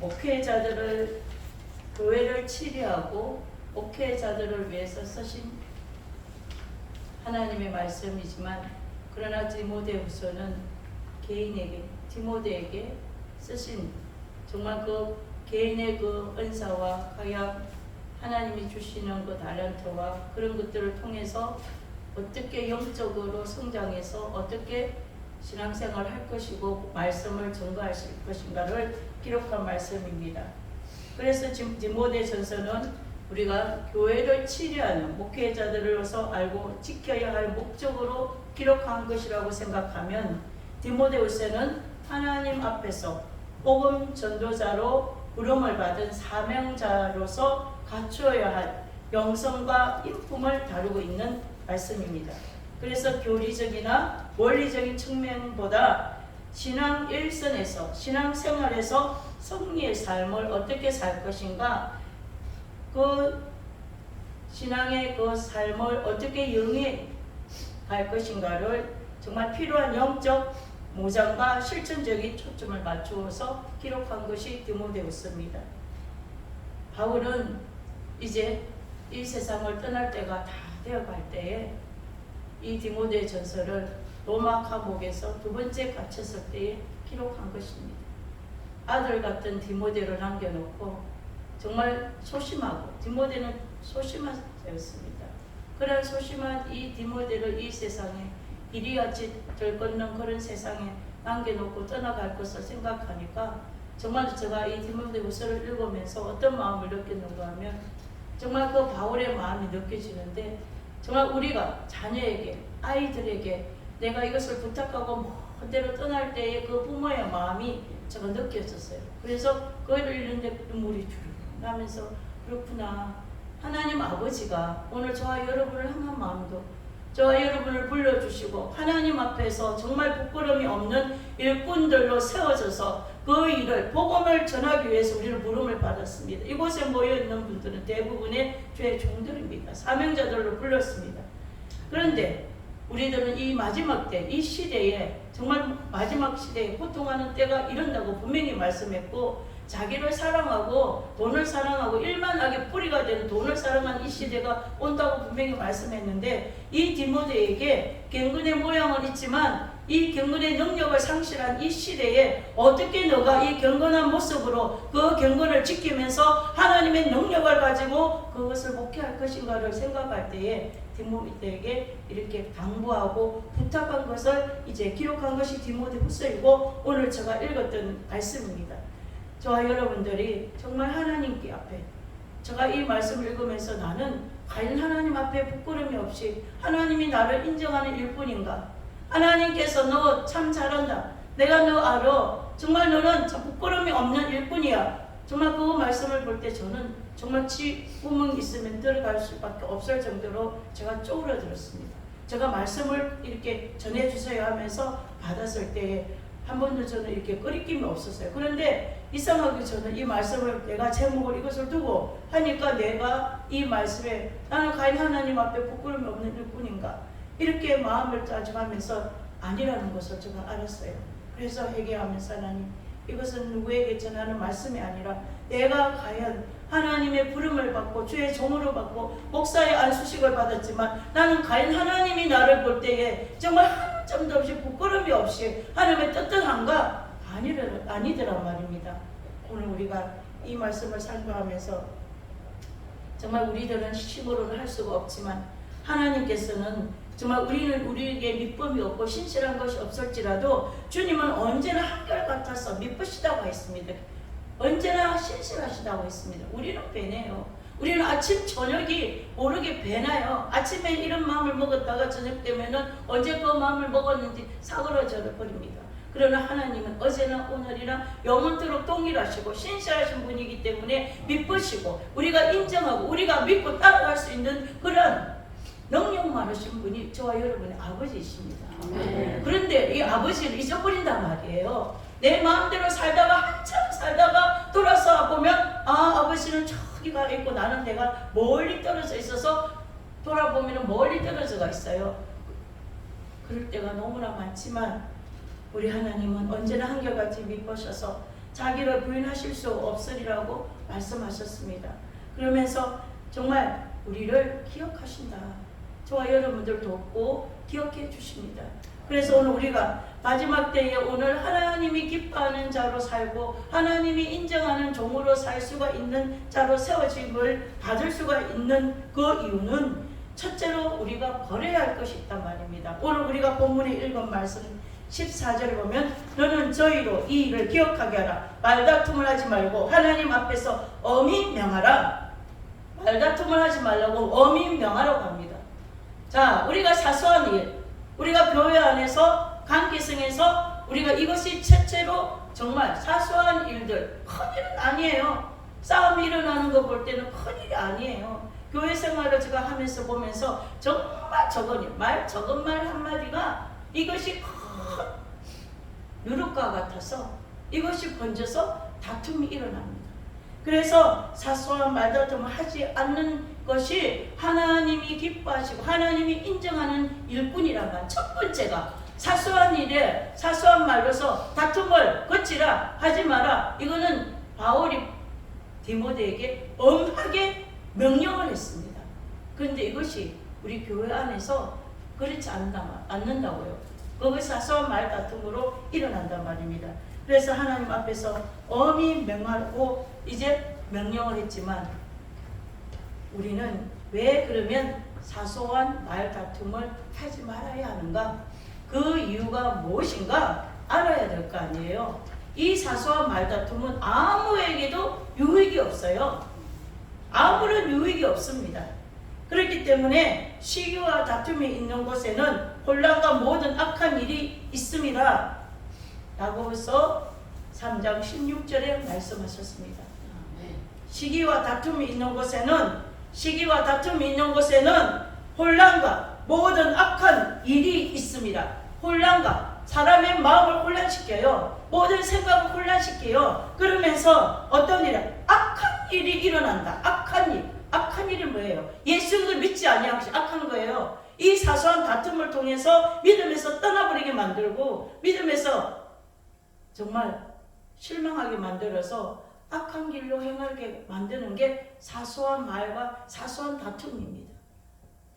목회자들을 교회를 치리하고 목회자들을 위해서 쓰신 하나님의 말씀이지만, 그러나 디모데후서는 개인에게, 디모데에게 쓰신 정말 그 개인의 그 은사와 가야 하나님이 주시는 그 달란트와 그런 것들을 통해서 어떻게 영적으로 성장해서 어떻게 신앙생활을 할 것이고 말씀을 전가하실 것인가를 기록한 말씀입니다. 그래서 지금 디모데전서는 우리가 교회를 치료하는 목회자들로서 알고 지켜야 할 목적으로 기록한 것이라고 생각하면, 디모데후서는 하나님 앞에서 복음 전도자로 부름을 받은 사명자로서 갖추어야 할 영성과 인품을 다루고 있는 말씀입니다. 그래서 교리적이나 원리적인 측면보다 신앙 일선에서, 신앙생활에서 성리의 삶을 어떻게 살 것인가, 그 신앙의 그 삶을 어떻게 영위해 갈 것인가를 정말 필요한 영적 모장과 실천적인 초점을 맞추어서 기록한 것이 디모데후서입니다. 바울은 이제 이 세상을 떠날 때가 다 되어갈 때에 이 디모데 전서를 로마 감옥에서 두 번째 갇혔을 때에 기록한 것입니다. 아들 같은 디모데를 남겨놓고 정말 소심하고, 디모데는 소심한 자였습니다. 그런 소심한 이 디모데를 이 세상에 이리같이 들끓는 그런 세상에 남겨놓고 떠나갈 것을 생각하니까 정말 제가 이 디모데후서를 읽으면서 어떤 마음을 느꼈는가 하면, 정말 그 바울의 마음이 느껴지는데, 정말 우리가 자녀에게, 아이들에게 내가 이것을 부탁하고 먼데로 떠날 때의 그 부모의 마음이 제가 느껴졌어요. 그래서 그걸 읽는데 눈물이 주르륵 나면서, 그렇구나, 하나님 아버지가 오늘 저와 여러분을 향한 마음도, 저와 여러분을 불러주시고 하나님 앞에서 정말 부끄러움이 없는 일꾼들로 세워져서 그 일을, 복음을 전하기 위해서 우리는 부름을 받았습니다. 이곳에 모여있는 분들은 대부분의 주의 종들입니다. 사명자들로 불렀습니다. 그런데 우리들은 이 마지막 때, 이 시대에, 정말 마지막 시대에 고통하는 때가 이른다고 분명히 말씀했고, 자기를 사랑하고 돈을 사랑하고 일만하게 뿌리가 되는 돈을 사랑하는 이 시대가 온다고 분명히 말씀했는데, 이 디모데에게 경건의 모양은 있지만 이 경건의 능력을 상실한 이 시대에 어떻게 너가 이 경건한 모습으로 그 경건을 지키면서 하나님의 능력을 가지고 그것을 목회할 것인가를 생각할 때에 디모데에게 이렇게 당부하고 부탁한 것을 이제 기록한 것이 디모데후서이고, 오늘 제가 읽었던 말씀입니다. 저와 여러분들이 정말 하나님께 앞에, 제가 이 말씀을 읽으면서 나는 과연 하나님 앞에 부끄러움이 없이 하나님이 나를 인정하는 일뿐인가? 하나님께서 너 참 잘한다, 내가 너 알아, 정말 너는 참 부끄러움이 없는 일뿐이야. 정말 그 말씀을 볼 때 저는 정말 구멍이 있으면 들어갈 수밖에 없을 정도로 제가 쪼그라들었습니다. 제가 말씀을 이렇게 전해주세요 하면서 받았을 때에 한 번도 저는 이렇게 꺼리낌이 없었어요. 그런데 이상하게 저는 이 말씀을, 내가 제목을 이것을 두고 하니까 내가 이 말씀에 나는 과연 하나님 앞에 부끄러움이 없는 일뿐인가, 이렇게 마음을 다짐하면서 아니라는 것을 제가 알았어요. 그래서 회개하면서, 하나님, 이것은 누구에게 전하는 말씀이 아니라 내가 과연 하나님의 부름을 받고 주의 종으로 받고 목사의 안수식을 받았지만, 나는 과연 하나님이 나를 볼 때에 정말 한 점도 없이 부끄러움이 없이 하나님의 떳떳한가? 아니더란 말입니다. 오늘 우리가 이 말씀을 상고하면서 정말 우리들은 힘으로는 할 수가 없지만 하나님께서는 정말 우리에게 믿음이 없고 신실한 것이 없을지라도 주님은 언제나 한결같아서 믿으시다고 했습니다. 언제나 신실하시다고 했습니다. 우리는 배네요. 우리는 아침 저녁이 모르게 배나요. 아침에 이런 마음을 먹었다가 저녁 되면은 언제 그 마음을 먹었는지 사그러져 버립니다. 그러나 하나님은 어제나 오늘이나 영원토록 동일하시고 신실하신 분이기 때문에 믿으시고 우리가 인정하고 우리가 믿고 따라갈 수 있는 그런 능력 많으신 분이 저와 여러분의 아버지이십니다. 네. 그런데 이 아버지를 잊어버린단 말이에요. 내 마음대로 살다가 한참 살다가 돌아서 보면 아버지는 저기 가 있고 나는 내가 멀리 떨어져 있어서 돌아보면 멀리 떨어져가 있어요. 그럴 때가 너무나 많지만 우리 하나님은 언제나 한결같이 믿으셔서 자기를 부인하실 수 없으리라고 말씀하셨습니다. 그러면서 정말 우리를 기억하신다. 저와 여러분들 돕고 기억해 주십니다. 그래서 오늘 우리가 마지막 때에 오늘 하나님이 기뻐하는 자로 살고 하나님이 인정하는 종으로 살 수가 있는 자로 세워짐을 받을 수가 있는 그 이유는 첫째로 우리가 버려야 할 것이 있단 말입니다. 오늘 우리가 본문에 읽은 말씀 14절에 보면 너는 저희로 이 일을 기억하게 하라. 말다툼을 하지 말고 하나님 앞에서 엄히 명하라. 말다툼을 하지 말라고 엄히 명하라고 합니다. 자, 우리가 사소한 일, 우리가 교회 안에서 관계성에서 우리가 이것이 첫째로 정말 사소한 일들, 큰일은 아니에요. 싸움이 일어나는 거 볼 때는 큰일이 아니에요. 교회 생활을 제가 하면서 보면서 정말 적은 말 한마디가 이것이 큰 누룩과 같아서 이것이 번져서 다툼이 일어납니다. 그래서 사소한 말다툼을 하지 않는 것이 하나님이 기뻐하시고 하나님이 인정하는 일꾼이란 말. 첫 번째가 사소한 일에 사소한 말로서 다툼을 거치라 하지 마라. 이거는 바울이 디모데에게 엄하게 명령을 했습니다. 그런데 이것이 우리 교회 안에서 그렇지 않는다고요. 그것이 사소한 말 다툼으로 일어난단 말입니다. 그래서 하나님 앞에서 엄히 명하고 이제 명령을 했지만 우리는 왜 그러면 사소한 말 다툼을 하지 말아야 하는가? 그 이유가 무엇인가 알아야 될 거 아니에요. 이 사소한 말 다툼은 아무에게도 유익이 없어요. 아무런 유익이 없습니다. 그렇기 때문에 시기와 다툼이 있는 곳에는 혼란과 모든 악한 일이 있음이라 라고서 3장 16절에 말씀하셨습니다. 시기와 다툼이 있는 곳에는 혼란과 모든 악한 일이 있습니다. 혼란과 사람의 마음을 혼란시켜요. 모든 생각을 혼란시켜요. 그러면서 어떤 일이 악한 일이 일어난다. 악한 일이 뭐예요? 예수를 믿지 아니하는 것이 악한 거예요. 이 사소한 다툼을 통해서 믿음에서 떠나버리게 만들고 믿음에서 정말 실망하게 만들어서 악한 길로 행하게 만드는 게 사소한 말과 사소한 다툼입니다.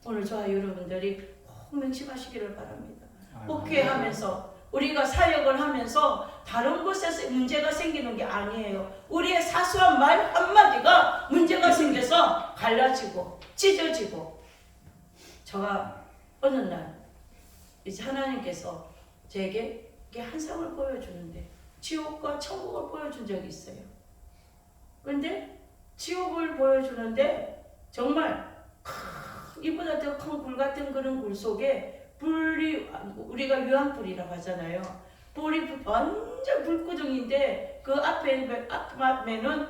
오늘 저와 여러분들이 꼭 명심하시기를 바랍니다. 목회하면서 우리가 사역을 하면서 다른 곳에서 문제가 생기는 게 아니에요. 우리의 사소한 말 한마디가 문제가 생겨서 갈라지고 찢어지고. 저가 어느 날 이제 하나님께서 제게 한 상을 보여주는데 지옥과 천국을 보여준 적이 있어요. 그런데 지옥을 보여주는데 정말 이보다 더 큰 굴 같은 그런 굴 속에 불이, 우리가 유황불이라고 하잖아요. 불이 완전 불구덩인데 그 앞에는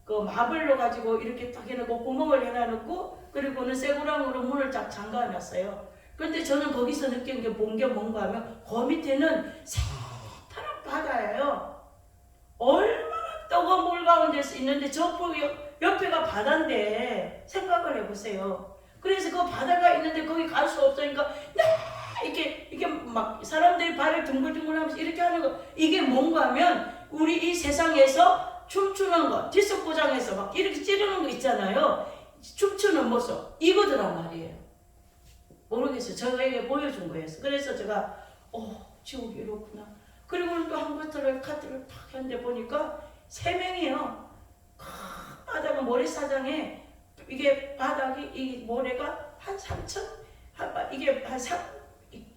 그 마블로 가지고 이렇게 딱 해놓고 구멍을 해놔놓고 그리고는 쇠고랑으로 문을 쫙 잠가놨어요. 그런데 저는 거기서 느낀 게 뭔가 하면 그 밑에는 새파란 바다예요. 얼마나 뜨거운 물 가운데 있는데 저 옆에가 바다인데 생각을 해보세요. 그래서 그 바다가 있는데 거기 갈 수 없으니까 이게 막 사람들이 발을 둥글둥글 하면서 이렇게 하는 거, 이게 뭔가 하면 우리 이 세상에서 춤추는 거, 디스코장에서 막 이렇게 찌르는 거 있잖아요. 춤추는 모습, 이거더란 말이에요. 모르겠어요. 저에게 보여준 거예요. 그래서 제가 지옥이 이렇구나. 그리고 또 한 번을 카트를 탁 했는데 보니까 3명이에요. 바다가 모래사장에 이게 바닥이 이 모래가 한 3천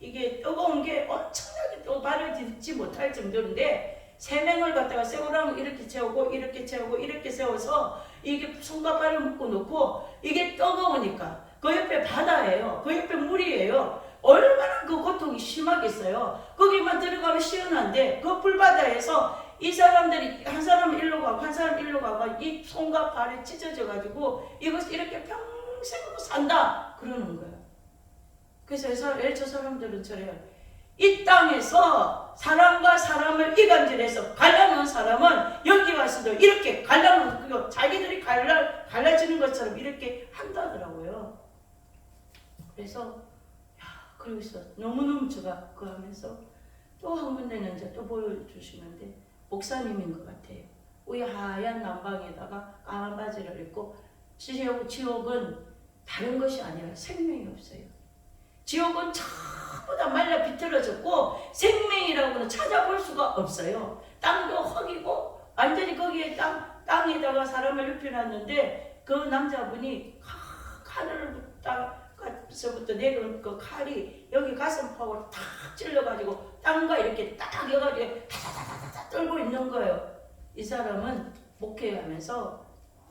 이게 뜨거운 게 엄청나게 또 발을 딛지 못할 정도인데 3명을 갖다가 쇠고랑 이렇게 채우고 이렇게 채우고 이렇게 세워서 이게 손과 발을 묶어 놓고 이게 뜨거우니까 그 옆에 바다예요. 그 옆에 물이에요. 얼마나 그 고통이 심하겠어요. 거기만 들어가면 시원한데 그 불바다에서 이 사람들이 한 사람은 일로 가고 한 사람은 일로 가고 이 손과 발이 찢어져 가지고 이것을 이렇게 평생으로 산다 그러는 거예요. 그래서 저 사람들은 저래요. 이 땅에서 사람과 사람을 이간질해서 갈라놓은 사람은 여기 와서도 이렇게 갈라놓고 자기들이 갈라지는 것처럼 이렇게 한다더라고요. 그래서 그러고 있어. 너무너무 제가 그거 하면서 또 한 군데는 이제 또 보여주시는데 목사님인 것 같아요. 우리 하얀 남방에다가 까만 바지를 입고 지옥은 다른 것이 아니라 생명이 없어요. 지옥은 전부 다 말라 비틀어졌고 생명이라고는 찾아볼 수가 없어요. 땅도 흙이고 완전히 거기에 땅에다가 사람을 눕혀놨는데 그 남자분이 칼을 딱서부터 내려온 그 칼이 여기 가슴팍으로 탁 찔러가지고 땅과 이렇게 딱 여가지고 타타타타타 떨고 있는 거예요. 이 사람은 목회하면서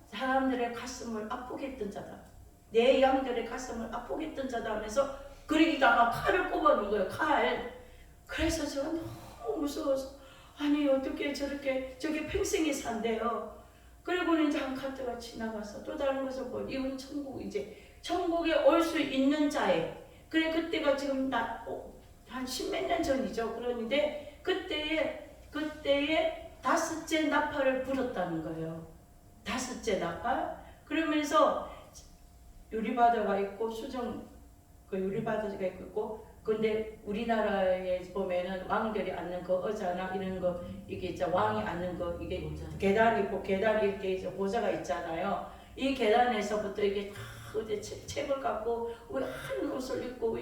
사람들의 가슴을 아프게 했던 자다. 내 양들의 가슴을 아프게 했던 자다 하면서 그러기다가 칼을 꼽아놓은 거예요. 칼. 그래서 제가 너무 무서워서 아니 어떻게 저렇게 저게 평생이 산대요. 그리고는 이제 한 카트가 지나가서 또 다른 것을 보고 이건 천국 이제 천국에 올 수 있는 자에 그래 그때가 지금 한 십몇 년 전이죠. 그런데 그때에 다섯째 나팔을 불었다는 거예요. 다섯째 나팔. 그러면서 유리바다가 있고 수정 그 유리바다가 있고 근데 우리나라에 보면은 왕들이 앉는 그 의자나 이런 거 이게 이제 왕이 앉는 거 이게 계단이 있고 계단이 이렇게 이제 보좌가 있잖아요. 이 계단에서부터 이게 다 어제 책을 갖고 한 옷을 입고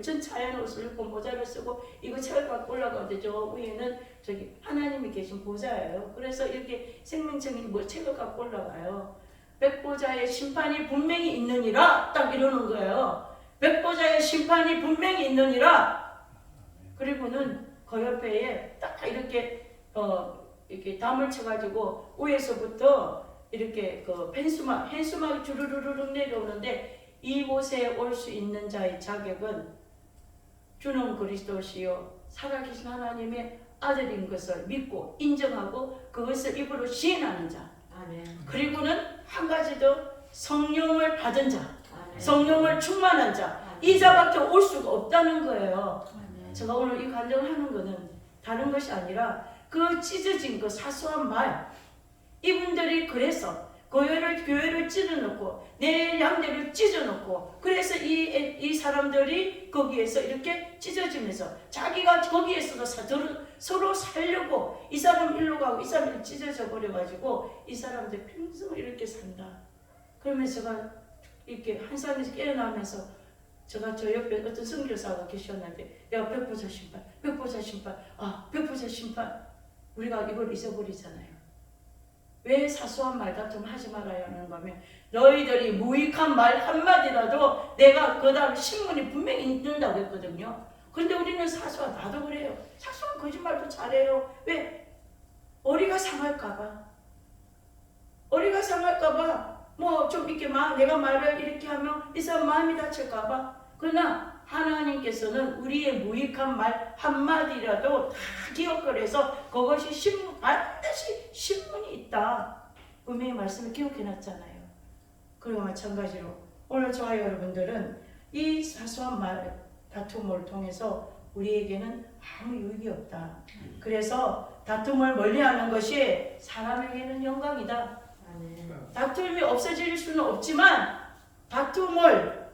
전체 하얀 옷을 입고 모자를 쓰고 이거 책을 갖고 올라가는데 저 위에는 저기 하나님이 계신 보좌예요. 그래서 이렇게 생명책이 뭐 책을 갖고 올라가요. 백보자의 심판이 분명히 있느니라 딱 이러는 거예요. 백보자의 심판이 분명히 있느니라. 그리고는 그 옆에 딱 이렇게 이렇게 담을 쳐가지고 위에서부터 이렇게 그 현수막이 주르르륵 내려오는데 이곳에 올 수 있는 자의 자격은 주는 그리스도시요 살아계신 하나님의 아들인 것을 믿고 인정하고 그것을 입으로 시인하는 자. 아멘. 그리고는 한 가지 더 성령을 받은 자. 아멘. 성령을 충만한 자. 이 자밖에 올 수가 없다는 거예요. 아멘. 제가 오늘 이 간증을 하는 것은 다른 것이 아니라 그 찢어진 그 사소한 말 이분들이 그래서 교회를 찢어놓고 내 양들을 찢어놓고 그래서 이 사람들이 거기에서 이렇게 찢어지면서 자기가 거기에서도 서로 살려고 이 사람 일로 가고 이 사람이 찢어져 버려가지고 이 사람들 평생 이렇게 산다. 그러면서 제가 이렇게 한상에서 깨어나면서 제가 저 옆에 어떤 선교사가 계셨는데 야 백보자 심판 백보자 심판 우리가 이걸 잊어버리잖아요. 왜 사소한 말다툼 하지 말아야 하는 거면 너희들이 무익한 말 한마디라도 내가 그 다음 신문이 분명히 있는다고 했거든요. 그런데 우리는 사소한 나도 그래요. 사소한 거짓말도 잘해요. 왜? 어리가 상할까봐 뭐 좀 이렇게 내가 말을 이렇게 하면 이 사람 마음이 다칠까봐. 그러나 하나님께서는 우리의 무익한 말 한마디라도 다 기억을 해서 그것이 반드시 신문이 있다. 분명히 말씀을 기억해놨잖아요. 그리고 마찬가지로 오늘 저와 여러분들은 이 사소한 말 다툼을 통해서 우리에게는 아무 유익이 없다. 그래서 다툼을 멀리하는 것이 사람에게는 영광이다. 다툼이 없어질 수는 없지만 다툼을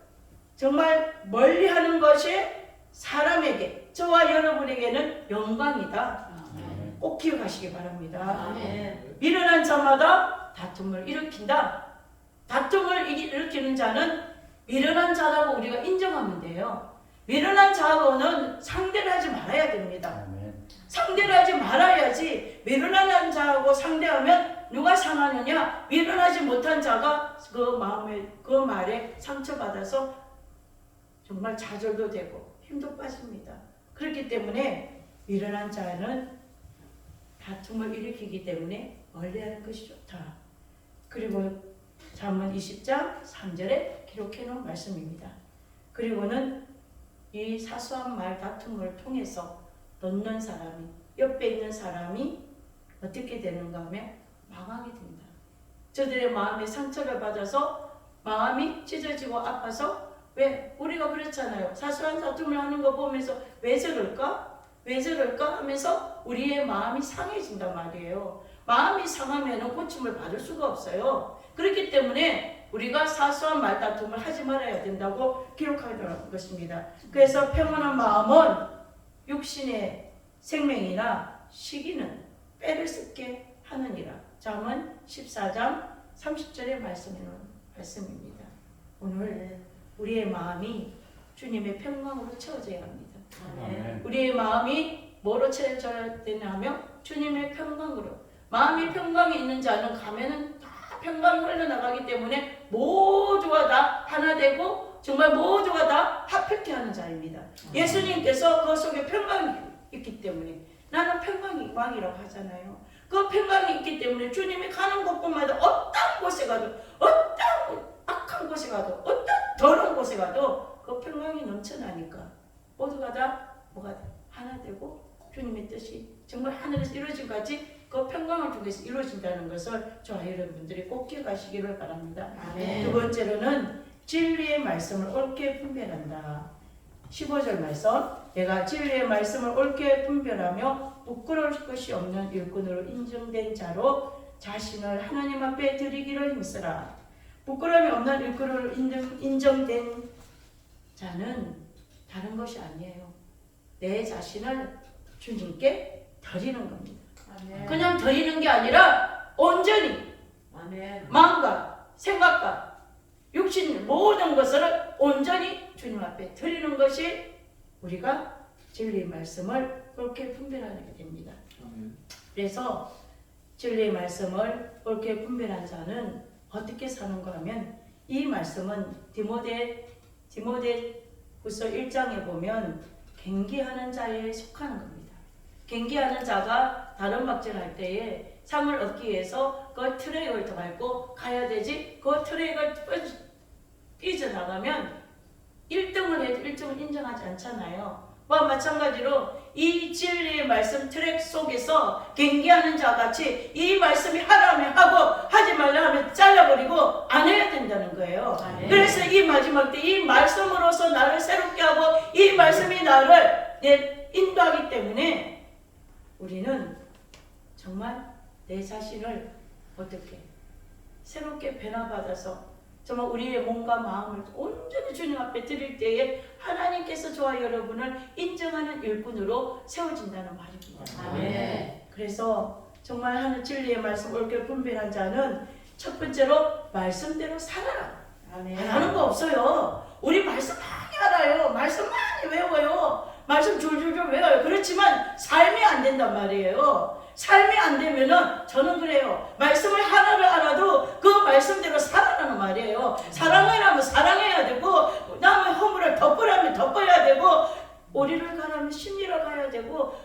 정말 멀리하는 것이 사람에게 저와 여러분에게는 영광이다. 꼭 기억하시기 바랍니다. 미련한 자마다 다툼을 일으킨다. 다툼을 일으키는 자는 미련한 자라고 우리가 인정하면 돼요. 미련한 자하고는 상대를 하지 말아야 됩니다. 상대를 하지 말아야지. 미련한 자하고 상대하면 누가 상하느냐? 미련하지 못한 자가 그 말에 상처받아서 정말 좌절도 되고 힘도 빠집니다. 그렇기 때문에 미련한 자는 다툼을 일으키기 때문에 멀리하는 것이 좋다. 그리고 잠언 20장 3절에 기록해 놓은 말씀입니다. 그리고는 이 사소한 말 다툼을 통해서 놓는 사람이 옆에 있는 사람이 어떻게 되는가 하면 망하게 된다. 저들의 마음에 상처를 받아서 마음이 찢어지고 아파서 왜? 우리가 그렇잖아요. 사소한 다툼을 하는 거 보면서 왜 저럴까 하면서 우리의 마음이 상해진단 말이에요. 마음이 상하면 고침을 받을 수가 없어요. 그렇기 때문에 우리가 사소한 말다툼을 하지 말아야 된다고 기록하는 것입니다. 그래서 평온한 마음은 육신의 생명이나 시기는 애를 쓰게 하느니라. 잠언 14장 30절의 말씀입니다. 오늘 우리의 마음이 주님의 평강으로 채워져야 합니다. 아멘. 우리의 마음이 뭐로 채워져야 되냐면 주님의 평강으로. 마음이 평강이 있는 자는 가면은 다 평강이 흘러나가기 때문에 모두가 다 하나 되고 정말 모두가 다 합했게 하는 자입니다. 예수님께서 그 속에 평강이 있기 때문에 나는 평강이 왕이라고 하잖아요. 그 평강이 있기 때문에 주님이 가는 곳곳마다 어떤 곳에 가도 어떤 악한 곳에 가도 어떤 더러운 곳에 가도 그 평강이 넘쳐나니까 모두가 다 뭐가 하나 되고 주님의 뜻이 정말 하늘에서 이루어진까지 그 평강을 통해서 이루어진다는 것을 저와 여러분들이 꼭 기억하시기를 바랍니다. 아멘. 두 번째로는 진리의 말씀을 옳게 분별한다. 15절 말씀, 내가 진리의 말씀을 옳게 분별하며 부끄러울 것이 없는 일꾼으로 인정된 자로 자신을 하나님 앞에 드리기를 힘쓰라. 부끄러움이 없는 일꾼으로 인정된 자는 다른 것이 아니에요. 내 자신을 주님께 드리는 겁니다. 아멘. 그냥 드리는 게 아니라 온전히 아멘. 마음과 생각과 육신 모든 것을 온전히 주님 앞에 드리는 것이 우리가 진리의 말씀을 옳게 분별하게 됩니다. 그래서 진리의 말씀을 옳게 분별한 자는 어떻게 사는가 하면 이 말씀은 디모데후서 1장에 보면 경계하는 자에 속하는 겁니다. 경계하는 자가 다른 막질할 때에 상을 얻기 위해서 그 트랙을 더 밟고 가야 되지, 그 트랙을 삐져나가면 1등을 해도 1등을 인정하지 않잖아요. 마찬가지로 이 진리의 말씀 트랙 속에서 경계하는 자 같이 이 말씀이 하라면 하고 하지 말라 하면 잘라버리고 안 해야 된다는 거예요. 그래서 이 마지막 때 이 말씀으로서 나를 새롭게 하고 이 말씀이 나를 인도하기 때문에 우리는 정말 내 자신을 어떻게 새롭게 변화받아서 정말 우리의 몸과 마음을 온전히 주님 앞에 드릴 때에 하나님께서 저와 여러분을 인정하는 일꾼으로 세워진다는 말입니다. 아멘. 그래서 정말 하는 진리의 말씀 옳게 분별한 자는 첫 번째로 말씀대로 살아라. 아멘. 하는 거 없어요. 우리 말씀 많이 알아요. 말씀 많이 외워요. 말씀 줄줄줄 외워요. 그렇지만 삶이 안 된단 말이에요. 삶이 안 되면은 저는 그래요. 말씀을 하나를 알아도 그 말씀대로 살아라는 말이에요. 사랑하라면 사랑해야 되고 남의 허물을 덮으라면 덮어야 되고 오리를 가라면 심리를 가야 되고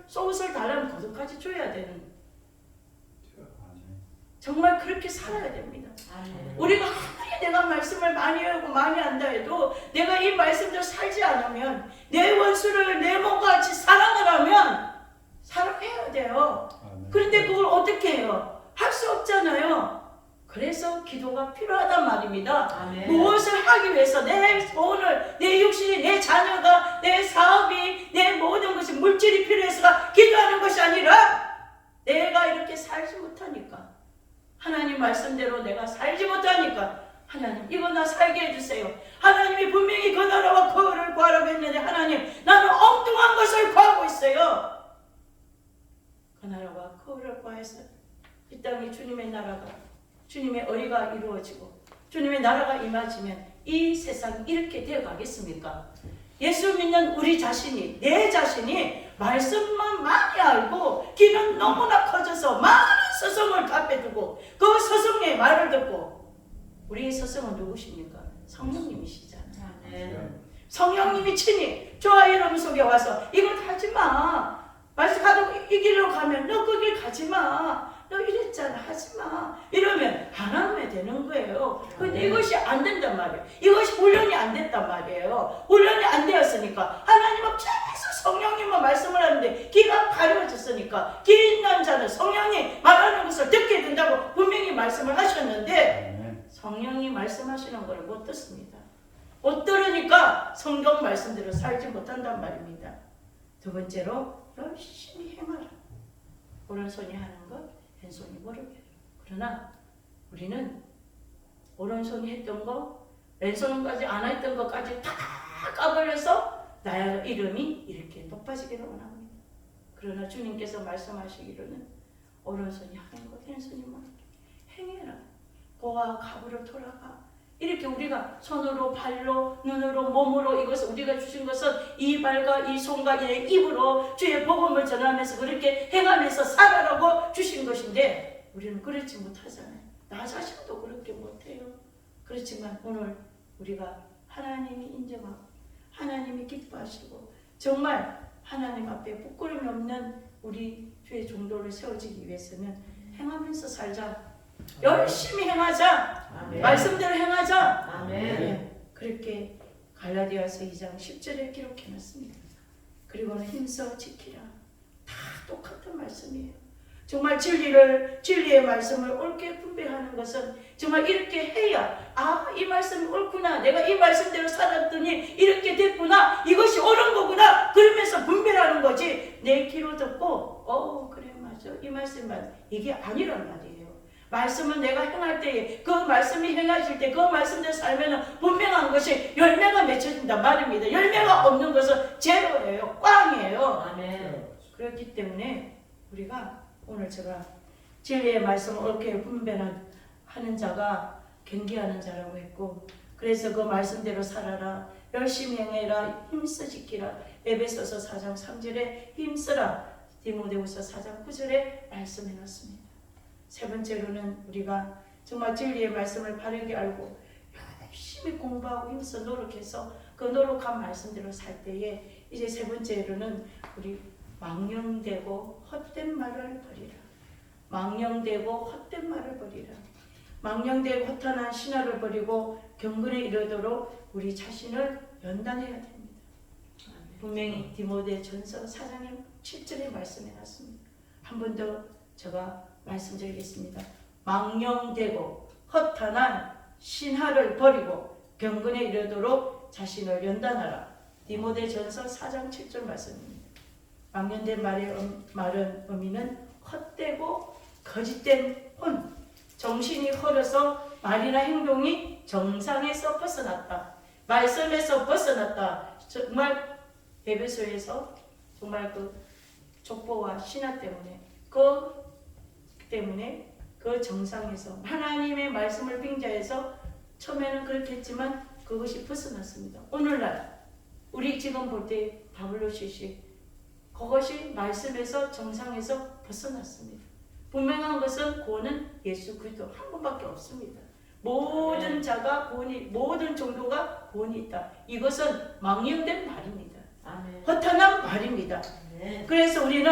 속옷을 달라면 겉옷까지 줘야 되는 정말 그렇게 살아야 됩니다. 아멘. 우리가 아무리 내가 말씀을 많이 외우고 많이 안다 해도 내가 이 말씀대로 살지 않으면 내 원수를 내 몸과 같이 사랑을 하면 사랑해야 돼요. 그런데 그걸 어떻게 해요? 할 수 없잖아요. 그래서 기도가 필요하단 말입니다. 아멘. 무엇을 하기 위해서 내 오늘 내 육신이 내 자녀가 내 사업이 내 모든 것이 물질이 필요해서 기도하는 것이 아니라 내가 이렇게 살지 못하니까 하나님 말씀대로 내가 살지 못하니까 하나님 이거 나 살게 해주세요. 하나님이 분명히 그 나라와 그 의를 구하라고 했는데 하나님 나는 엉뚱한 것을 구하고 있어요. 그 나라와 그 의를 구해서 이 땅에 주님의 나라가 주님의 의가 이루어지고 주님의 나라가 임하지면 이 세상이 이렇게 되어가겠습니까? 예수 믿는 우리 자신이 내 자신이 말씀만 많이 알고 귀는 너무나 커져서 많은 스승을 앞에 두고 그 스승의 말을 듣고 우리의 스승은 누구십니까? 성령님이시잖아요. 아멘. 성령님이 친히 저와 여러분 속에 와서 이걸 하지마. 말씀하고 이 길로 가면 너 그 길 가지마. 너 이랬잖아 하지마. 이러면 안 하면 되는 거예요. 근데 이것이 안 된단 말이에요. 이것이 훈련이 안 됐단 말이에요. 훈련이 안 되었으니까 하나님은 계속 성령님만 말씀을 하는데 귀가 가려졌으니까 귀 있는 자는 성령이 말하는 것을 듣게 된다고 분명히 말씀을 하셨는데 성령이 말씀하시는 걸 못 듣습니다. 못 들으니까 성경 말씀대로 살지 못한단 말입니다. 두 번째로 열심히 행하라. 오른손이 하는 것 왼손이 모르게 해요. 그러나 우리는 오른손이 했던 거 왼손까지 안 했던 것까지 다 까버려서 나의 이름이 이렇게 높아지기를 원합니다. 그러나 주님께서 말씀하시기로는 오른손이 향하고 왼손이 멀게 행해라. 고와 갑으로 돌아가. 이렇게 우리가 손으로 발로 눈으로 몸으로 이것을 우리가 주신 것은 이 발과 이 손과 이 입으로 주의 복음을 전하면서 그렇게 행하면서 살아라고 주신 것인데 우리는 그렇지 못하잖아요. 나 자신도 그렇게 못해요. 그렇지만 오늘 우리가 하나님이 인정하고 하나님이 기뻐하시고 정말 하나님 앞에 부끄러움이 없는 우리 주의 종도를 세워지기 위해서는 행하면서 살자. 열심히 행하자. 아멘. 말씀대로 행하자. 아멘. 네, 그렇게 갈라디아서 2장 10절에 기록해놨습니다. 그리고는 힘써 지키라. 다 똑같은 말씀이에요. 정말 진리의 말씀을 옳게 분배하는 것은 정말 이렇게 해야 이 말씀이 옳구나. 내가 이 말씀대로 살았더니 이렇게 됐구나. 이것이 옳은 거구나. 그러면서 분별하는 거지. 내 귀로 듣고 그래 맞아. 이 말씀 맞아. 이게 아니란 말이에요. 말씀은 내가 행할 때에 그 말씀이 행하실 때 그 말씀대로 살면 분명한 것이 열매가 맺혀진단 말입니다. 열매가 없는 것은 제로예요. 꽝이에요. 아멘. 그렇기 때문에 우리가 오늘 제가 진리의 말씀을 옳게 분별하는 자가 경계하는 자라고 했고 그래서 그 말씀대로 살아라. 열심히 행해라. 힘써 지키라. 에베소서 4장 3절에 힘쓰라. 디모데후서 4장 9절에 말씀해놨습니다. 세 번째로는 우리가 정말 진리의 말씀을 바르게 알고 열심히 공부하고 힘써 노력해서 그 노력한 말씀대로 살 때에 이제 세 번째로는 우리 망령되고 헛된 말을 버리라. 망령되고 헛된 말을 버리라. 망령되고 허탄한 신화를 버리고 경건에 이르도록 우리 자신을 연단해야 됩니다. 분명히 디모데전서 4장 7절에 말씀해놨습니다. 한 번 더 제가 말씀드리겠습니다. 망령되고 허탄한 신화를 버리고 경건에 이르도록 자신을 연단하라. 디모데전서 4장 7절 말씀입니다. 망령된 말은 의미는 헛되고 거짓된 혼, 정신이 흐려서 말이나 행동이 정상에서 벗어났다. 말씀에서 벗어났다. 정말 에베소에서 정말 그 족보와 신화 때문에 그 정상에서 하나님의 말씀을 빙자해서 처음에는 그렇게 했지만 그것이 벗어났습니다. 오늘날 우리 지금 볼 때 WCC 그것이 말씀에서 정상에서 벗어났습니다. 분명한 것은 구원은 예수 그리스도 한 분밖에 없습니다. 모든 자가 구원이 모든 종교가 구원이 있다. 이것은 망령된 말입니다. 아멘. 허탄한 말입니다. 아멘. 그래서 우리는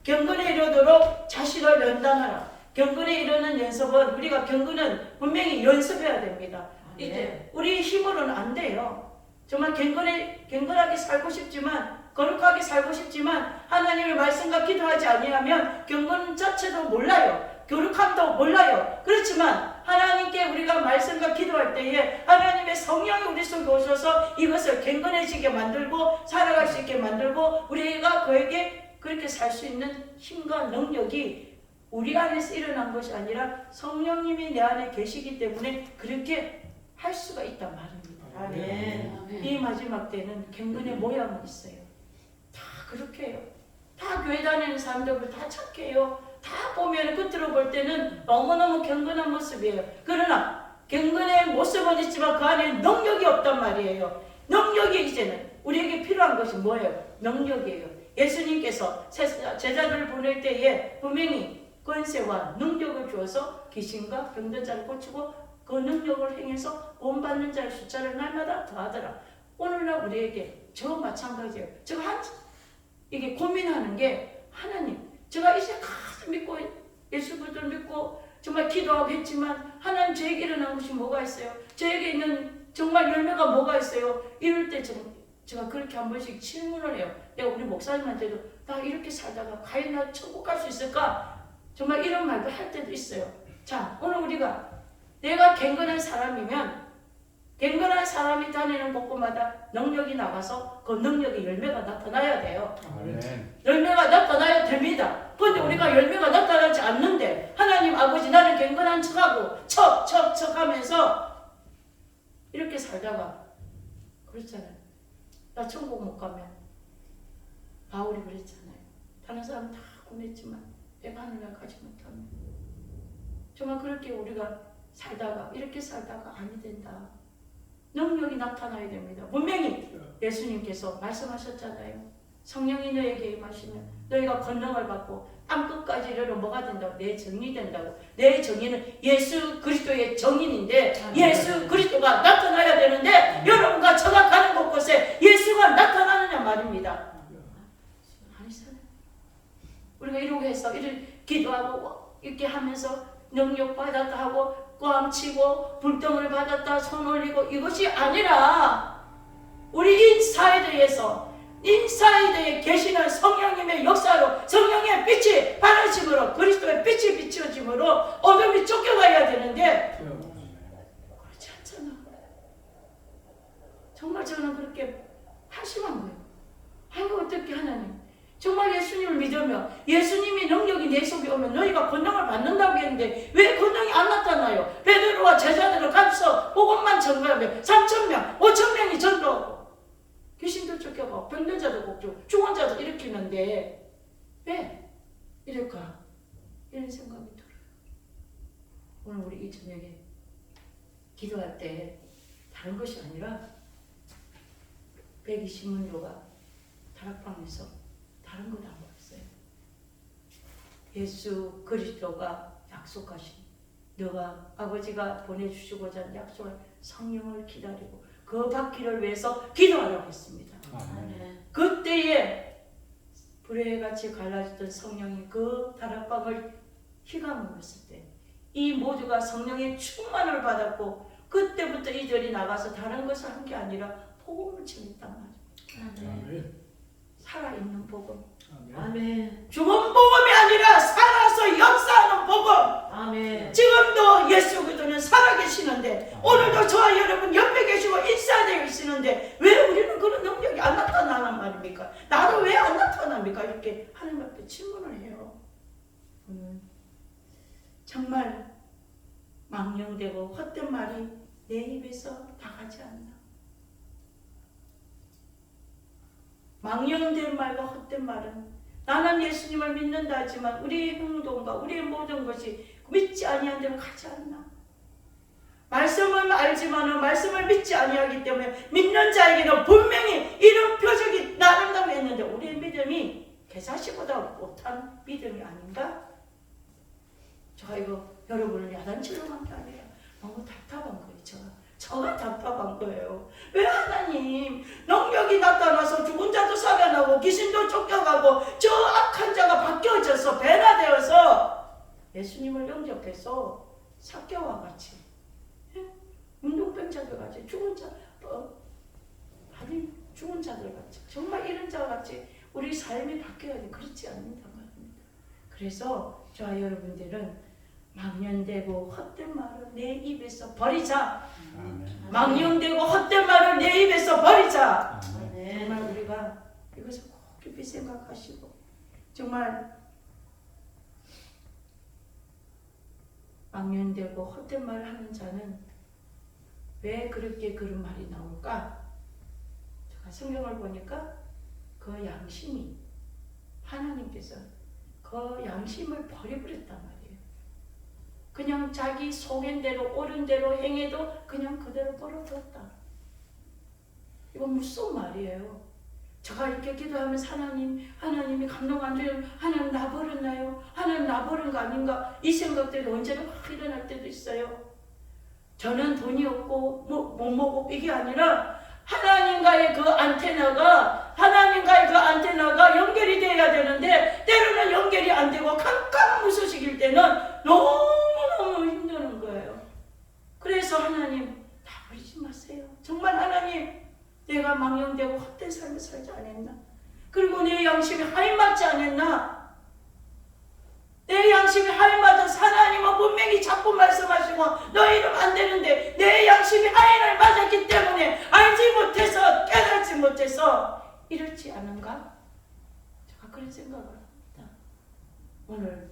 경건에 이르도록 자신을 연단하라. 경건에 이르는 연습은 우리가 경건은 분명히 연습해야 됩니다. 이제 우리 힘으로는 안 돼요. 정말 경건하게 살고 싶지만 거룩하게 살고 싶지만 하나님의 말씀과 기도하지 아니하면 경건 자체도 몰라요. 거룩함도 몰라요. 그렇지만 하나님께 우리가 말씀과 기도할 때에 하나님의 성령이 우리 속에 오셔서 이것을 경건해지게 만들고 살아갈 수 있게 만들고 우리가 그에게 그렇게 살 수 있는 힘과 능력이 우리 안에서 일어난 것이 아니라 성령님이 내 안에 계시기 때문에 그렇게 할 수가 있단 말입니다. 아멘. 이 마지막 때는 경건의 모양은 있어요. 다 그렇게 해요. 다 교회 다니는 사람들 다 착해요. 다 보면 겉으로 볼 때는 너무너무 경건한 모습이에요. 그러나 경건의 모습은 있지만 그 안에 능력이 없단 말이에요. 능력이 이제는 우리에게 필요한 것이 뭐예요? 능력이에요. 예수님께서 제자들을 보낼 때에 분명히 권세와 능력을 주어서 귀신과 병든 자를 고치고 그 능력을 행해서 구원받는 자의 숫자를 날마다 더하더라. 오늘날 우리에게 저 마찬가지예요. 제가 이게 고민하는 게 하나님, 제가 이제까지 믿고 예수 그리스도를 믿고 정말 기도하고 했지만 하나님 저에게 일어난 것이 뭐가 있어요? 저에게 있는 정말 열매가 뭐가 있어요? 이럴 때 제가 그렇게 한 번씩 질문을 해요. 내가 우리 목사님한테도 나 이렇게 살다가 과연 나 천국 갈 수 있을까? 정말 이런 말도 할 때도 있어요. 자, 오늘 우리가 내가 경건한 사람이면 경건한 사람이 다니는 곳곳마다 능력이 나가서 그 능력의 열매가 나타나야 돼요. 아멘. 열매가 나타나야 됩니다. 그런데 우리가 열매가 나타나지 않는데 하나님 아버지 나는 경건한 척하고 척 하면서 이렇게 살다가 그렇잖아요. 나 천국 못 가면 바울이 그랬잖아요. 다른 사람 다 구했지만 내가 하늘날 가지 못하면 정말 그렇게 우리가 살다가 이렇게 살다가 아니 된다. 능력이 나타나야 됩니다. 분명히 예수님께서 말씀하셨잖아요. 성령이 너에게 임하시면 너희가 권능을 받고 땅끝까지 이르러 뭐가 된다고? 내 정이 된다고. 내 정의는 예수 그리스도의 정인인데 예수 그리스도가 나타나야 되는데 여러분과 저가 가는 곳곳에 예수가 나타나느냐 말입니다. 아니잖아요. 우리가 이러고 해서 이렇게 기도하고 이렇게 하면서 능력 받았다 하고 꽝 치고 불덩을 받았다 손 올리고 이것이 아니라 우리 인사이드에서 인사이드에 계시는 성령님의 역사로 성령의 빛이 바라짐으로 그리스도의 빛이 비춰짐으로 어둠이 쫓겨가야 되는데 그렇지 않잖아. 정말 저는 그렇게 한심한 거예요. 아니 어떻게 하나님 정말 예수님을 믿으며 예수님이 능력이 내 속에 오면 너희가 권능을 받는다고 했는데 왜 권능이 안 나타나요? 베드로와 제자들은 가서 복음만 전가하며 3,000명, 5,000명이 전도하고 귀신도 쫓겨가고 병든 자도 복주고 죽은 자도 일으키는데 왜 이럴까? 이런 생각이 들어요. 오늘 우리 이 저녁에 기도할 때 다른 것이 아니라 120문도가 다락방에서 다른 것 안 봤어요. 예수 그리스도가 약속하신 너가 아버지가 보내주시고자 하는 약속한 성령을 기다리고 그 받기를 위해서 기도하라고 했습니다. 아멘. 그때에 불의같이 갈라졌던 성령이 그 다락방을 휘감았을 때 이 모두가 성령의 충만을 받았고 그때부터 이들이 나가서 다른 것을 한 게 아니라 복음을 전했단 말이에요. 아멘. 살아있는 복음. 아멘. 죽은 복음이 아니라 살아서 역사하는 복음. 아멘. 지금도 예수 그리스도는 살아계시는데 오늘도 저와 여러분 옆에 계시고 인사되어 계시는데 왜 우리는 그런 능력이 안 나타나는 말입니까? 나도 왜 안 나타납니까? 이렇게 하나님 앞에 질문을 해요. 정말 망령되고 헛된 말이 내 입에서 나가지 않나. 망령된 말과 헛된 말은 나는 예수님을 믿는다 하지만 우리의 행동과 우리의 모든 것이 믿지 아니한 대로 가지 않나. 말씀을 알지만은 말씀을 믿지 아니하기 때문에 믿는 자에게는 분명히 이런 표적이 나른다고 했는데 우리의 믿음이 개사시보다 못한 믿음이 아닌가? 제가 이거 여러분을 야단치러 간 게 아니라 너무 답답한 거예요. 저가 답답한 거예요. 왜 하나님 능력이 나타나서 죽은 자도 살아나고 귀신도 쫓겨가고 저 악한 자가 바뀌어져서 변화되어서 예수님을 영접해서 삭개와 같이 운동병자들 같이 죽은 자 아니 죽은 자들 같이 정말 이런 자 같이 우리 삶이 바뀌어야 돼. 그렇지 않는단 말입니다. 그래서 저와 여러분들은 망령되고 헛된 말을 내 입에서 버리자. 망령되고 헛된 말을 내 입에서 버리자. 정말 우리가 이것을 꼭 깊이 생각하시고 정말 망령되고 헛된 말을 하는 자는 왜 그렇게 그런 말이 나올까? 제가 성경을 보니까 그 양심이 하나님께서 그 양심을 버려버렸단 말이에요. 그냥 자기 속인 대로 옳은 대로 행해도 그냥 그대로 버려뒀다. 이건 무슨 말이에요? 제가 이렇게 기도하면서 하나님이 감동 안 줘요. 하나님 나 버렸나요? 하나님 나 버린 거 아닌가? 이 생각들이 언제나 막 일어날 때도 있어요. 저는 돈이 없고 못 먹고 이게 아니라 하나님과의 그 안테나가 연결이 돼야 되는데 때로는 연결이 안 되고 깜깜무소식일 때는 너무너무 힘드는 거예요. 그래서 하나님 다 버리지 마세요. 정말 하나님 내가 망령되고 헛된 삶을 살지 않았나? 그리고 내 양심이 하인맞지 않았나? 내 양심이 하인맞아서 하나님은 분명히 자꾸 말씀하시고 너 이러면 안 되는데 내 양심이 하인을 맞았기 때문에 알지 못해서 깨닫지 못해서 이렇지 않은가? 제가 그런 생각을 합니다. 오늘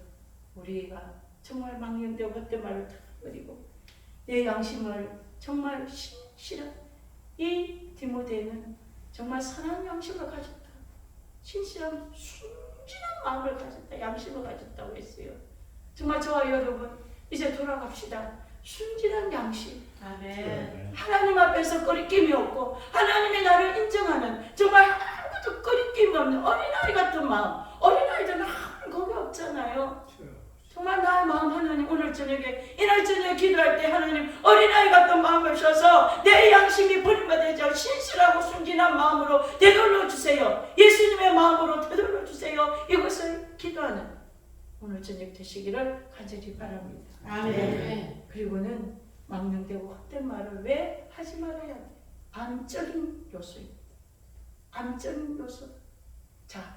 우리가 정말 망령되고 헛된 말을 다 버리고 내 양심을 정말 신실한 이 디모데는 정말 선한 양심을 가졌다. 신실한 순진한 마음을 가졌다, 양심을 가졌다고 했어요. 정말 저와 여러분 이제 돌아갑시다. 순진한 양심, 아멘. 하나님 앞에서 거리낌이 없고 하나님이 나를 인정하는 정말 아무것도 거리낌 없는 어린아이 같은 마음. 어린아이들은 아무 겁이 없잖아요. 정말 나의 마음 하나님 오늘 저녁에 이날 저녁에 기도할 때 하나님 어린아이 같은 마음을 주셔서 내 양심이 버림받지 않고 신실하고 순진한 마음으로 되돌려 주세요. 예수님의 마음으로 되돌려 주세요. 이것을 기도하는 오늘 저녁 되시기를 간절히 바랍니다. 아멘. 그리고는 망령되고 헛된 말을 왜 하지 말아야 돼? 암적인 요소입니다. 암적인 요소. 자,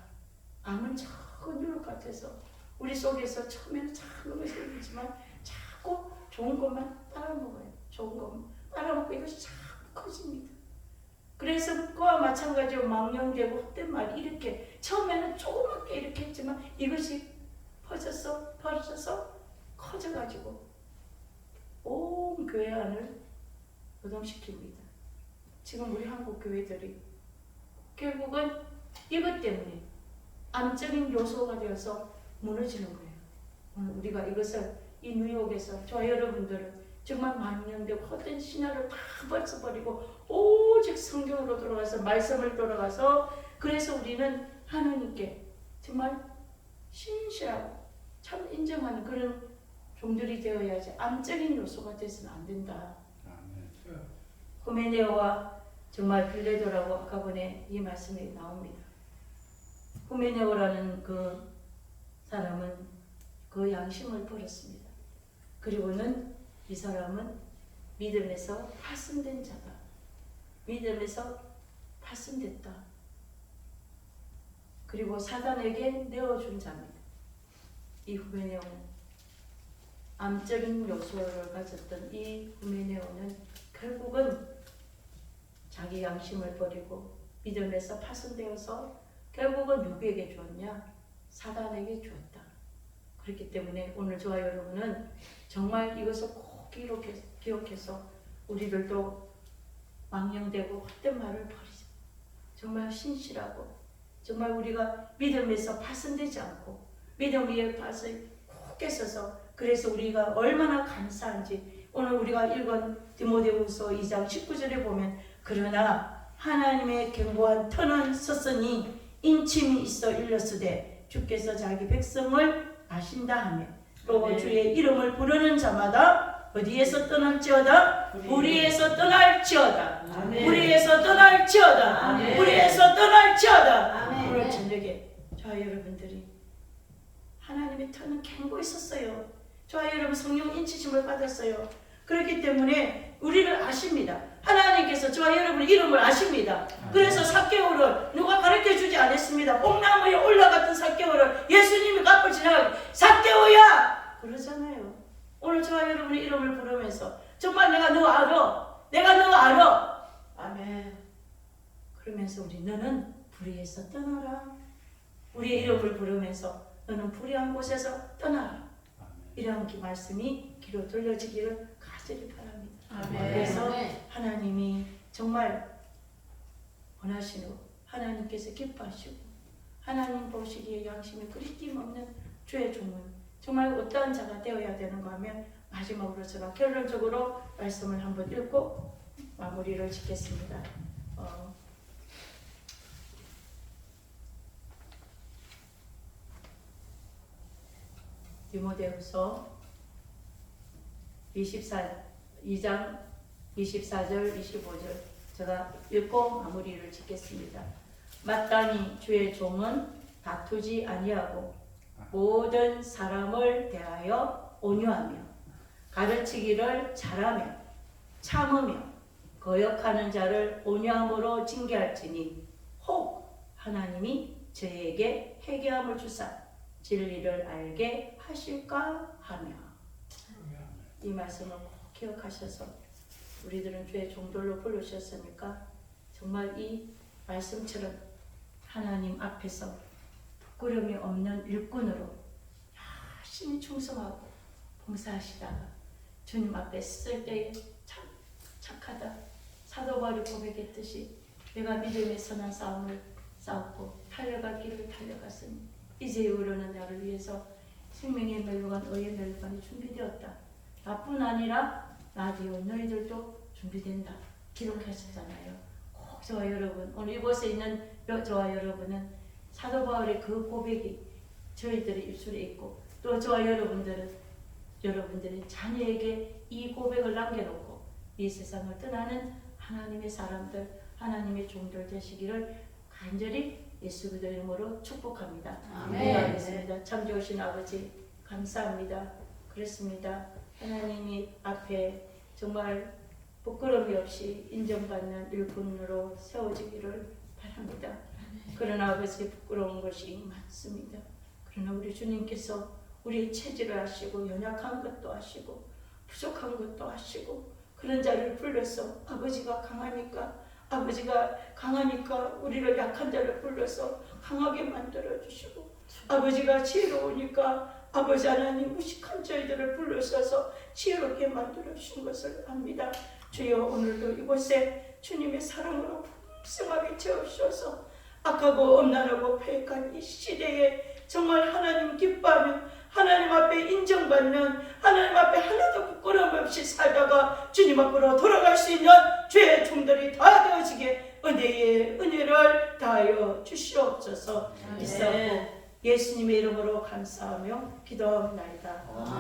암은 작은 유혹 같아서 우리 속에서 처음에는 작은 것이 있지만 자꾸 좋은 것만 따라먹어요. 좋은 것만 따라먹고 이것이 자꾸 커집니다. 그래서 그와 마찬가지로 망령되고 헛된 말이 이렇게 처음에는 조그맣게 이렇게 했지만 이것이 퍼져서 커져가지고 온 교회 안을 요동시킵니다. 지금 우리 한국 교회들이 결국은 이것 때문에 암적인 요소가 되어서 무너지는 거예요. 오늘 우리가 이것을 이 뉴욕에서 저와 여러분들은 정말 망령되고 헛된 신화를 다 벗어버리고 오직 성경으로 돌아가서 말씀을 돌아가서 그래서 우리는 하나님께 정말 신실하고 참 인정하는 그런 종들이 되어야지 암적인 요소가 돼서는 안 된다. 후메네오와 정말 빌레도라고 아까 전에 이 말씀이 나옵니다. 후메네오라는 그 사람은 그 양심을 버렸습니다. 그리고는 이 사람은 믿음에서 파손된 자다. 믿음에서 파손됐다. 그리고 사단에게 내어준 자입니다. 이 후메네오는 암적인 요소를 가졌던 이 후메네오는 결국은 자기 양심을 버리고 믿음에서 파손되어서 결국은 누구에게 주었냐? 사단에게 주었다. 그렇기 때문에 오늘 저와 여러분은 정말 이것을 꼭 기억해서 우리들도 망령되고 헛된 말을 버리자. 정말 신실하고 정말 우리가 믿음에서 파손되지 않고 믿음 위에 밭을 굳게 서서 그래서 우리가 얼마나 감사한지 오늘 우리가 읽은 디모데후서 2장 19절에 보면 그러나 하나님의 견고한 터는 섰으니 인침이 있어 일렀으되 주께서 자기 백성을 아신다 하며 또 주의 이름을 부르는 자마다 어디에서 떠날지어다 우리에서 떠날지어다 우리에서 떠날지어다 우리에서 떠날지어다. 오늘 저녁에 저와 여러분들이 하나님의 터는 견고 있었어요. 저와 여러분 성령 인치심을 받았어요. 그렇기 때문에 우리를 아십니다. 하나님께서 저와 여러분 이름을 아십니다. 그래서 삭개오를 누가 가르쳐주지 않았습니다. 뽕나무에 올라갔던 삭개오를 예수님이 앞을 지나가고 삭개오야! 그러잖아요. 오늘 저와 여러분의 이름을 부르면서 정말 내가 너 알아. 내가 너 알아. 아멘. 그러면서 우리 너는 불의에서 떠나라. 우리의 이름을 부르면서 너는 불의한 곳에서 떠나라. 이런 말씀이 귀로 들려지기를 간절히 바랍니다. 아멘. 그래서 하나님이 정말 원하시는 하나님께서 기뻐하시고 하나님 보시기에 양심에 그리낌 없는 주의 종은 정말 어떠한 자가 되어야 되는가 하면 마지막으로 제가 결론적으로 말씀을 한번 읽고 마무리를 짓겠습니다. 디모데후서 2장 24절 25절 제가 읽고 마무리를 짓겠습니다. 마땅히 주의 종은 다투지 아니하고 모든 사람을 대하여 온유하며 가르치기를 잘하며 참으며 거역하는 자를 온유함으로 징계할지니 혹 하나님이 저에게 회개함을 주사 진리를 알게 하실까 하며 이 말씀을 꼭 기억하셔서 우리들은 주의 종들로 부르셨으니까 정말 이 말씀처럼 하나님 앞에서 부끄러움이 없는 일꾼으로 열심히 충성하고 봉사하시다가 주님 앞에 쓸 때에 참 착하다. 사도 바울이 고백했듯이 내가 믿음의 선한 싸움을 싸웠고 달려갈 길을 달려갔으니 이제후로는 나를 위해서 생명의 멸류관, 의의 멸류관이 준비되었다. 나뿐 아니라 나 되어 너희들도 준비된다. 기록하셨잖아요. 꼭 저와 여러분, 오늘 이곳에 있는 저와 여러분은 사도 바울의 그 고백이 저희들의 입술에 있고, 또 저와 여러분들의 자녀에게 이 고백을 남겨놓고 이 세상을 떠나는 하나님의 사람들, 하나님의 종들 되시기를 간절히 예수 그리스도 이름으로 축복합니다. 아멘. 기도하겠습니다. 참 좋으신 아버지 감사합니다. 그렇습니다. 하나님이 앞에 정말 부끄러움이 없이 인정받는 일꾼으로 세워지기를 바랍니다. 그러나 아버지 부끄러운 것이 많습니다. 그러나 우리 주님께서 우리의 체질을 아시고 연약한 것도 아시고 부족한 것도 아시고 그런 자를 불러서 아버지가 강하니까 우리를 약한 자를 불러서 강하게 만들어 주시고 아버지가 지혜로우니까 아버지 하나님 무식한 저희들을 불러서서 지혜롭게 만들어 주신 것을 압니다. 주여 오늘도 이곳에 주님의 사랑으로 풍성하게 채우셔서 악하고 엄난하고 패역한 이 시대에 정말 하나님 기뻐하는 하나님 앞에 인정받는 하나님 앞에 하나도 부끄러움 없이 살다가 주님 앞으로 돌아갈 수 있는 죄의 종들이 다 되어지게 은혜를 다하여 주시옵소서. 있사옵고 예수님의 이름으로 감사하며 기도하옵나이다.